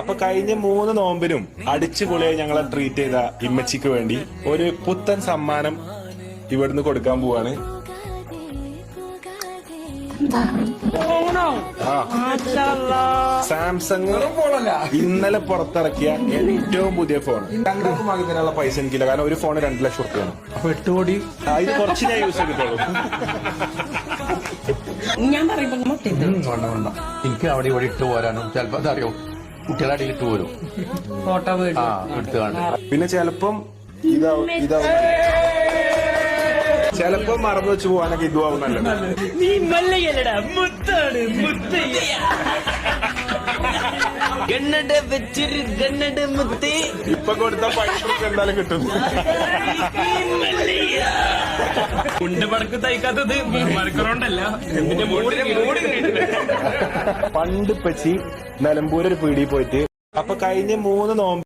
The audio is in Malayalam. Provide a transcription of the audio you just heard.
അപ്പൊ കഴിഞ്ഞ 3 നോമ്പിനും അടിച്ചുപൊളിയെ ഞങ്ങളെ ട്രീറ്റ് ചെയ്ത ഇമ്മച്ചിക്ക് വേണ്ടി ഒരു പുത്തൻ സമ്മാനം ഇവിടുന്ന് കൊടുക്കാൻ പോവാണ്. സാംസങ് ഇന്നലെ പുറത്തിറക്കിയ ഏറ്റവും പുതിയ ഫോൺ. 2 ലക്ഷം വാങ്ങി തരാനുള്ള പൈസ എനിക്കില്ല, കാരണം ഒരു ഫോൺ 2 ലക്ഷം റുപ്യാണ്. അപ്പൊ 8 കോടി ഇത് കുറച്ച് ഞാൻ യൂസ് ചെയ്തിട്ടുള്ളൂ. ഞാൻ പറയുമ്പോ വേണ്ട എനിക്ക് അവിടെ ഇവിടെ ഇട്ട് പോരാനും ചിലപ്പോ അതറിയോ കുട്ടികളെ അടിയിൽ ഇട്ട് പോരും ഫോട്ടോ എടുത്ത് കാണും. പിന്നെ ചിലപ്പം ഇതാവും ചിലപ്പോ മറന്നു വെച്ച് പോവാനൊക്കെ ഇതുവാവും നല്ലത്. നീ മല്ലയല്ലടാ, മുത്താണ് മുത്ത്. ഗണ്ണട വെച്ചിരി ഗണ്ണട മുത്ത്. ഇപ്പൊ കൊടുത്ത പൈസ എന്തായാലും കിട്ടും. കൊണ്ട് പടക്ക് തയ്ക്കാത്തത് മടക്കറോണ്ടല്ല. പണ്ട് പച്ചി നിലമ്പൂരൊരു പീടിയിൽ പോയിട്ട് അപ്പൊ കഴിഞ്ഞ 3 നോമ്പ്